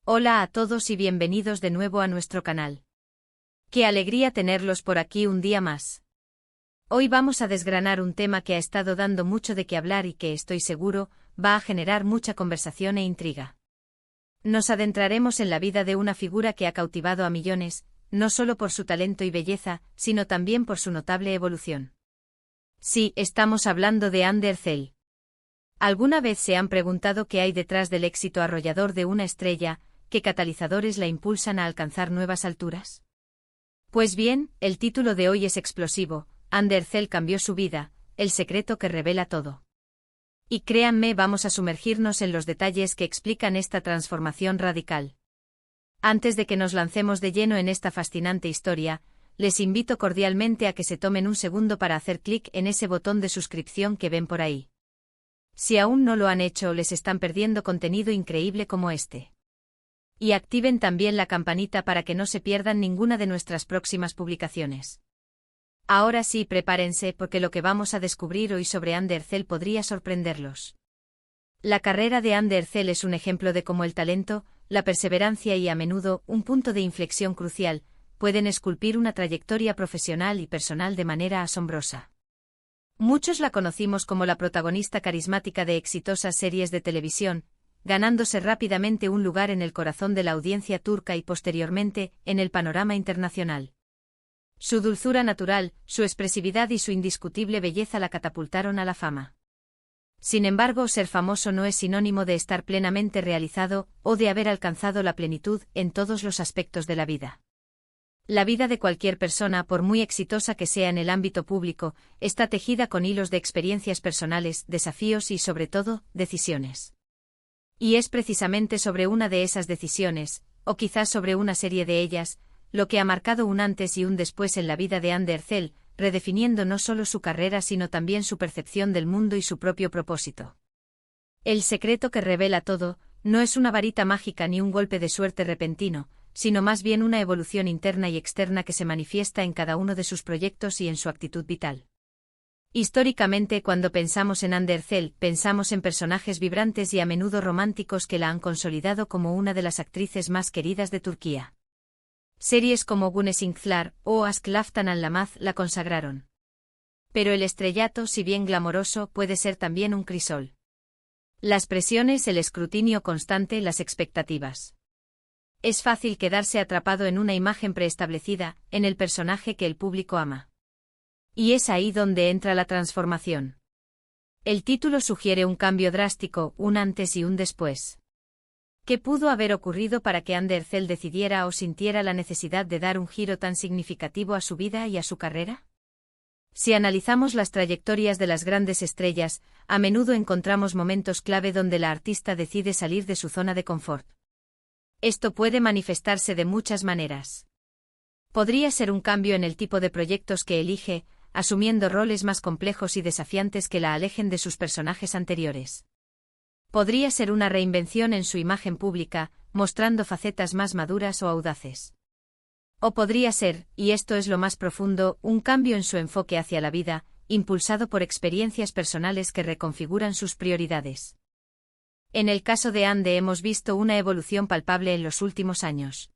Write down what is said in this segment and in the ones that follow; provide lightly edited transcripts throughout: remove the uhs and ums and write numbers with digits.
Hola a todos y bienvenidos de nuevo a nuestro canal. Qué alegría tenerlos por aquí un día más. Hoy vamos a desgranar un tema que ha estado dando mucho de qué hablar y que, estoy seguro, va a generar mucha conversación e intriga. Nos adentraremos en la vida de una figura que ha cautivado a millones, no solo por su talento y belleza, sino también por su notable evolución. Sí, estamos hablando de Under Cell. ¿Alguna vez se han preguntado qué hay detrás del éxito arrollador de una estrella? ¿Qué catalizadores la impulsan a alcanzar nuevas alturas? Pues bien, el título de hoy es explosivo: Under Cell cambió su vida, el secreto que revela todo. Y créanme, vamos a sumergirnos en los detalles que explican esta transformación radical. Antes de que nos lancemos de lleno en esta fascinante historia, les invito cordialmente a que se tomen un segundo para hacer clic en ese botón de suscripción que ven por ahí. Si aún no lo han hecho, les están perdiendo contenido increíble como este. Y activen también la campanita para que no se pierdan ninguna de nuestras próximas publicaciones. Ahora sí, prepárense porque lo que vamos a descubrir hoy sobre Under Cell podría sorprenderlos. La carrera de Under Cell es un ejemplo de cómo el talento, la perseverancia y a menudo un punto de inflexión crucial pueden esculpir una trayectoria profesional y personal de manera asombrosa. Muchos la conocimos como la protagonista carismática de exitosas series de televisión, ganándose rápidamente un lugar en el corazón de la audiencia turca y posteriormente en el panorama internacional. Su dulzura natural, su expresividad y su indiscutible belleza la catapultaron a la fama. Sin embargo, ser famoso no es sinónimo de estar plenamente realizado o de haber alcanzado la plenitud en todos los aspectos de la vida. La vida de cualquier persona, por muy exitosa que sea en el ámbito público, está tejida con hilos de experiencias personales, desafíos y, sobre todo, decisiones. Y es precisamente sobre una de esas decisiones, o quizás sobre una serie de ellas, lo que ha marcado un antes y un después en la vida de Under Cell, redefiniendo no solo su carrera sino también su percepción del mundo y su propio propósito. El secreto que revela todo, no es una varita mágica ni un golpe de suerte repentino, sino más bien una evolución interna y externa que se manifiesta en cada uno de sus proyectos y en su actitud vital. Históricamente, cuando pensamos en Under Cell, pensamos en personajes vibrantes y a menudo románticos que la han consolidado como una de las actrices más queridas de Turquía. Series como Güneş Inkler o Aşk Laftan Anlamaz la consagraron. Pero el estrellato, si bien glamoroso, puede ser también un crisol. Las presiones, el escrutinio constante, las expectativas. Es fácil quedarse atrapado en una imagen preestablecida, en el personaje que el público ama. Y es ahí donde entra la transformación. El título sugiere un cambio drástico, un antes y un después. ¿Qué pudo haber ocurrido para que Under Cell decidiera o sintiera la necesidad de dar un giro tan significativo a su vida y a su carrera? Si analizamos las trayectorias de las grandes estrellas, a menudo encontramos momentos clave donde la artista decide salir de su zona de confort. Esto puede manifestarse de muchas maneras. Podría ser un cambio en el tipo de proyectos que elige, asumiendo roles más complejos y desafiantes que la alejen de sus personajes anteriores. Podría ser una reinvención en su imagen pública, mostrando facetas más maduras o audaces. O podría ser, y esto es lo más profundo, un cambio en su enfoque hacia la vida, impulsado por experiencias personales que reconfiguran sus prioridades. En el caso de Ande hemos visto una evolución palpable en los últimos años.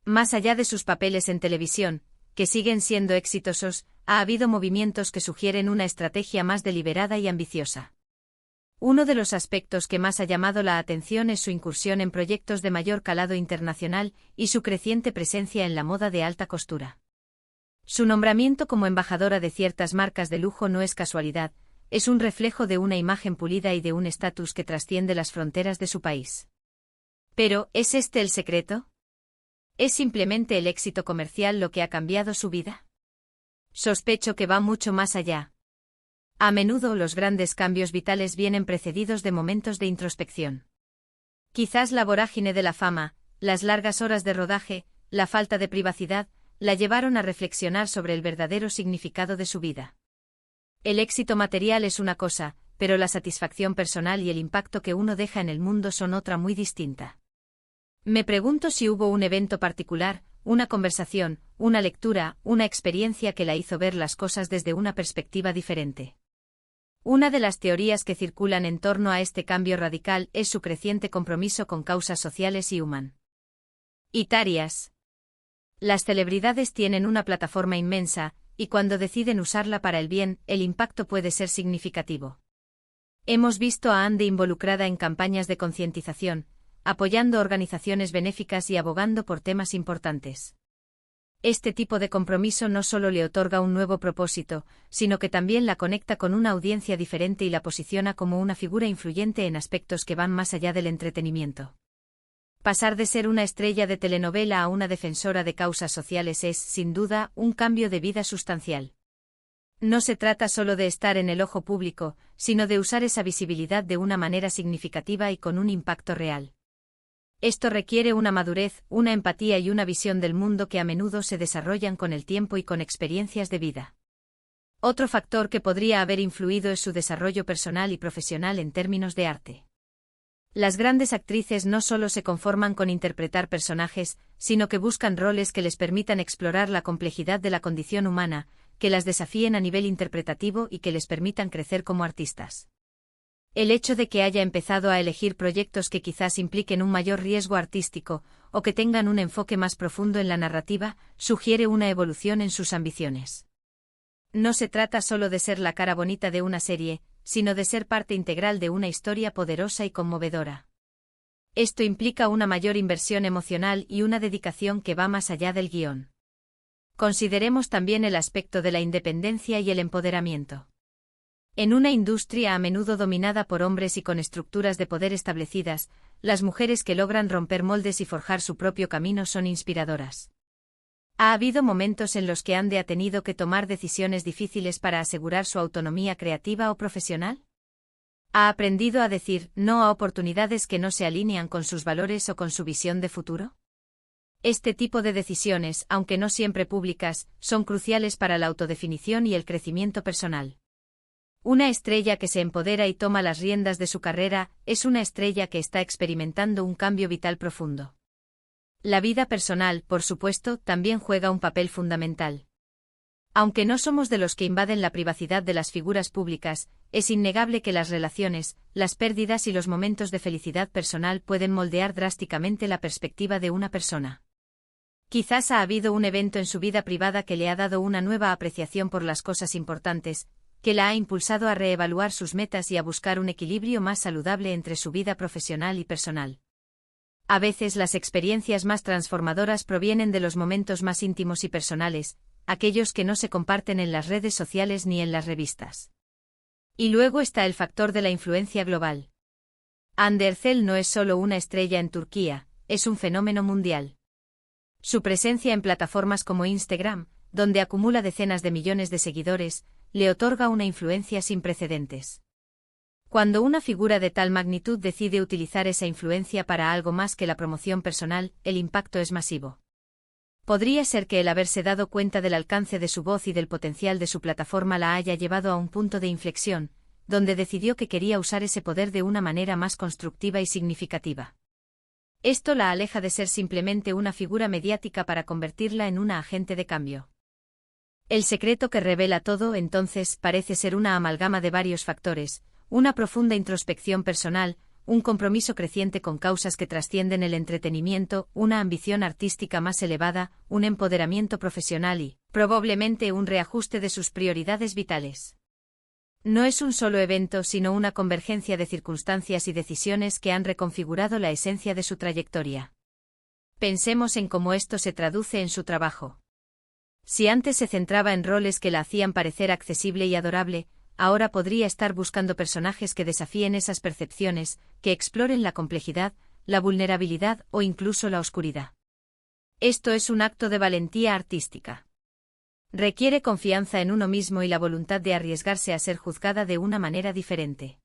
Más allá de sus papeles en televisión, que siguen siendo exitosos, ha habido movimientos que sugieren una estrategia más deliberada y ambiciosa. Uno de los aspectos que más ha llamado la atención es su incursión en proyectos de mayor calado internacional y su creciente presencia en la moda de alta costura. Su nombramiento como embajadora de ciertas marcas de lujo no es casualidad, es un reflejo de una imagen pulida y de un estatus que trasciende las fronteras de su país. Pero, ¿es este el secreto? ¿Es simplemente el éxito comercial lo que ha cambiado su vida? Sospecho que va mucho más allá. A menudo los grandes cambios vitales vienen precedidos de momentos de introspección. Quizás la vorágine de la fama, las largas horas de rodaje, la falta de privacidad, la llevaron a reflexionar sobre el verdadero significado de su vida. El éxito material es una cosa, pero la satisfacción personal y el impacto que uno deja en el mundo son otra muy distinta. Me pregunto si hubo un evento particular, una conversación, una lectura, una experiencia que la hizo ver las cosas desde una perspectiva diferente. Una de las teorías que circulan en torno a este cambio radical es su creciente compromiso con causas sociales y humanitarias. Las celebridades tienen una plataforma inmensa, y cuando deciden usarla para el bien, el impacto puede ser significativo. Hemos visto a Andy involucrada en campañas de concientización, apoyando organizaciones benéficas y abogando por temas importantes. Este tipo de compromiso no solo le otorga un nuevo propósito, sino que también la conecta con una audiencia diferente y la posiciona como una figura influyente en aspectos que van más allá del entretenimiento. Pasar de ser una estrella de telenovela a una defensora de causas sociales es, sin duda, un cambio de vida sustancial. No se trata solo de estar en el ojo público, sino de usar esa visibilidad de una manera significativa y con un impacto real. Esto requiere una madurez, una empatía y una visión del mundo que a menudo se desarrollan con el tiempo y con experiencias de vida. Otro factor que podría haber influido es su desarrollo personal y profesional en términos de arte. Las grandes actrices no solo se conforman con interpretar personajes, sino que buscan roles que les permitan explorar la complejidad de la condición humana, que las desafíen a nivel interpretativo y que les permitan crecer como artistas. El hecho de que haya empezado a elegir proyectos que quizás impliquen un mayor riesgo artístico, o que tengan un enfoque más profundo en la narrativa, sugiere una evolución en sus ambiciones. No se trata solo de ser la cara bonita de una serie, sino de ser parte integral de una historia poderosa y conmovedora. Esto implica una mayor inversión emocional y una dedicación que va más allá del guión. Consideremos también el aspecto de la independencia y el empoderamiento. En una industria a menudo dominada por hombres y con estructuras de poder establecidas, las mujeres que logran romper moldes y forjar su propio camino son inspiradoras. ¿Ha habido momentos en los que Andy ha tenido que tomar decisiones difíciles para asegurar su autonomía creativa o profesional? ¿Ha aprendido a decir no a oportunidades que no se alinean con sus valores o con su visión de futuro? Este tipo de decisiones, aunque no siempre públicas, son cruciales para la autodefinición y el crecimiento personal. Una estrella que se empodera y toma las riendas de su carrera es una estrella que está experimentando un cambio vital profundo. La vida personal, por supuesto, también juega un papel fundamental. Aunque no somos de los que invaden la privacidad de las figuras públicas, es innegable que las relaciones, las pérdidas y los momentos de felicidad personal pueden moldear drásticamente la perspectiva de una persona. Quizás ha habido un evento en su vida privada que le ha dado una nueva apreciación por las cosas importantes, que la ha impulsado a reevaluar sus metas y a buscar un equilibrio más saludable entre su vida profesional y personal. A veces las experiencias más transformadoras provienen de los momentos más íntimos y personales, aquellos que no se comparten en las redes sociales ni en las revistas. Y luego está el factor de la influencia global. Hande Erçel no es solo una estrella en Turquía, es un fenómeno mundial. Su presencia en plataformas como Instagram, donde acumula decenas de millones de seguidores, le otorga una influencia sin precedentes. Cuando una figura de tal magnitud decide utilizar esa influencia para algo más que la promoción personal, el impacto es masivo. Podría ser que el haberse dado cuenta del alcance de su voz y del potencial de su plataforma la haya llevado a un punto de inflexión, donde decidió que quería usar ese poder de una manera más constructiva y significativa. Esto la aleja de ser simplemente una figura mediática para convertirla en una agente de cambio. El secreto que revela todo, entonces, parece ser una amalgama de varios factores: una profunda introspección personal, un compromiso creciente con causas que trascienden el entretenimiento, una ambición artística más elevada, un empoderamiento profesional y, probablemente, un reajuste de sus prioridades vitales. No es un solo evento, sino una convergencia de circunstancias y decisiones que han reconfigurado la esencia de su trayectoria. Pensemos en cómo esto se traduce en su trabajo. Si antes se centraba en roles que la hacían parecer accesible y adorable, ahora podría estar buscando personajes que desafíen esas percepciones, que exploren la complejidad, la vulnerabilidad o incluso la oscuridad. Esto es un acto de valentía artística. Requiere confianza en uno mismo y la voluntad de arriesgarse a ser juzgada de una manera diferente.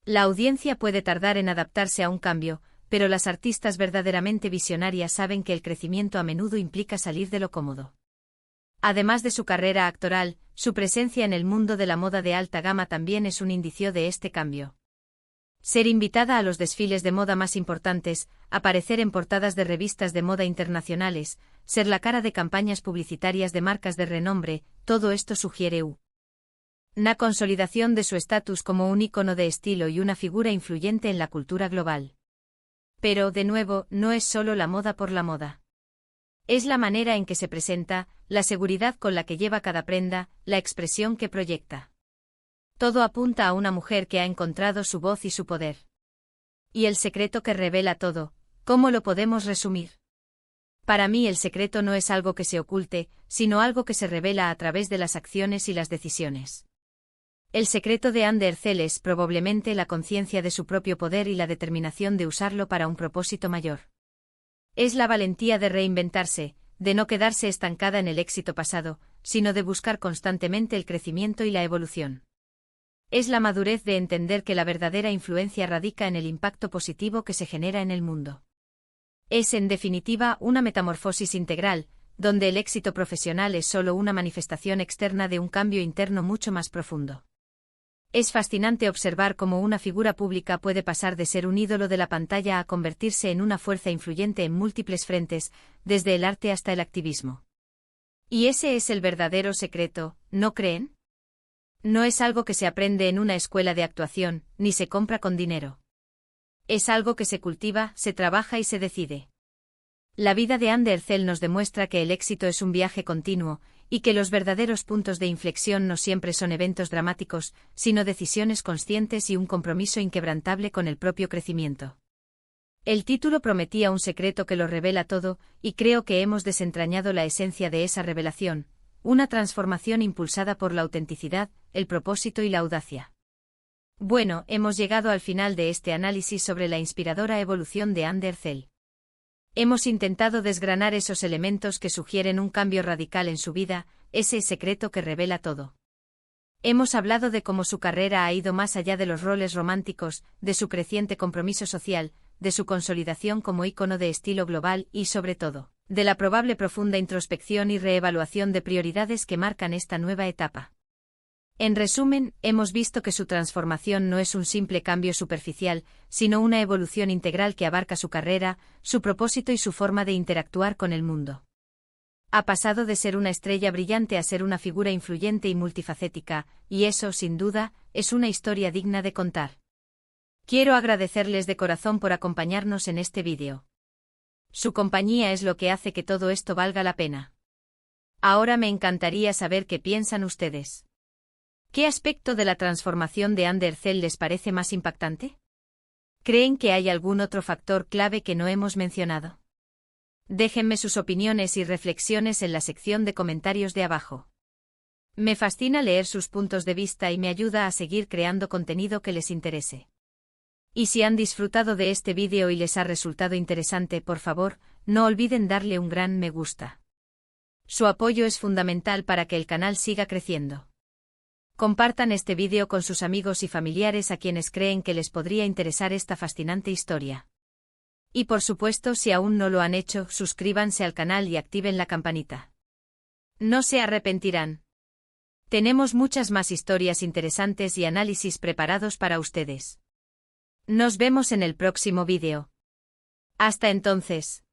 La audiencia puede tardar en adaptarse a un cambio, pero las artistas verdaderamente visionarias saben que el crecimiento a menudo implica salir de lo cómodo. Además de su carrera actoral, su presencia en el mundo de la moda de alta gama también es un indicio de este cambio. Ser invitada a los desfiles de moda más importantes, aparecer en portadas de revistas de moda internacionales, ser la cara de campañas publicitarias de marcas de renombre, todo esto sugiere Na consolidación de su estatus como un ícono de estilo y una figura influyente en la cultura global. Pero, de nuevo, no es solo la moda por la moda. Es la manera en que se presenta, la seguridad con la que lleva cada prenda, la expresión que proyecta. Todo apunta a una mujer que ha encontrado su voz y su poder. Y el secreto que revela todo, ¿cómo lo podemos resumir? Para mí el secreto no es algo que se oculte, sino algo que se revela a través de las acciones y las decisiones. El secreto de Anne Derzel es probablemente la conciencia de su propio poder y la determinación de usarlo para un propósito mayor. Es la valentía de reinventarse, de no quedarse estancada en el éxito pasado, sino de buscar constantemente el crecimiento y la evolución. Es la madurez de entender que la verdadera influencia radica en el impacto positivo que se genera en el mundo. Es, en definitiva, una metamorfosis integral, donde el éxito profesional es solo una manifestación externa de un cambio interno mucho más profundo. Es fascinante observar cómo una figura pública puede pasar de ser un ídolo de la pantalla a convertirse en una fuerza influyente en múltiples frentes, desde el arte hasta el activismo. Y ese es el verdadero secreto, ¿no creen? No es algo que se aprende en una escuela de actuación, ni se compra con dinero. Es algo que se cultiva, se trabaja y se decide. La vida de Anne Derzel nos demuestra que el éxito es un viaje continuo, y que los verdaderos puntos de inflexión no siempre son eventos dramáticos, sino decisiones conscientes y un compromiso inquebrantable con el propio crecimiento. El título prometía un secreto que lo revela todo, y creo que hemos desentrañado la esencia de esa revelación, una transformación impulsada por la autenticidad, el propósito y la audacia. Bueno, hemos llegado al final de este análisis sobre la inspiradora evolución de Anne Derzel. Hemos intentado desgranar esos elementos que sugieren un cambio radical en su vida, ese secreto que revela todo. Hemos hablado de cómo su carrera ha ido más allá de los roles románticos, de su creciente compromiso social, de su consolidación como ícono de estilo global y, sobre todo, de la probable profunda introspección y reevaluación de prioridades que marcan esta nueva etapa. En resumen, hemos visto que su transformación no es un simple cambio superficial, sino una evolución integral que abarca su carrera, su propósito y su forma de interactuar con el mundo. Ha pasado de ser una estrella brillante a ser una figura influyente y multifacética, y eso, sin duda, es una historia digna de contar. Quiero agradecerles de corazón por acompañarnos en este vídeo. Su compañía es lo que hace que todo esto valga la pena. Ahora me encantaría saber qué piensan ustedes. ¿Qué aspecto de la transformación de Anne Derzel les parece más impactante? ¿Creen que hay algún otro factor clave que no hemos mencionado? Déjenme sus opiniones y reflexiones en la sección de comentarios de abajo. Me fascina leer sus puntos de vista y me ayuda a seguir creando contenido que les interese. Y si han disfrutado de este vídeo y les ha resultado interesante, por favor, no olviden darle un gran me gusta. Su apoyo es fundamental para que el canal siga creciendo. Compartan este vídeo con sus amigos y familiares a quienes creen que les podría interesar esta fascinante historia. Y por supuesto, si aún no lo han hecho, suscríbanse al canal y activen la campanita. No se arrepentirán. Tenemos muchas más historias interesantes y análisis preparados para ustedes. Nos vemos en el próximo vídeo. Hasta entonces.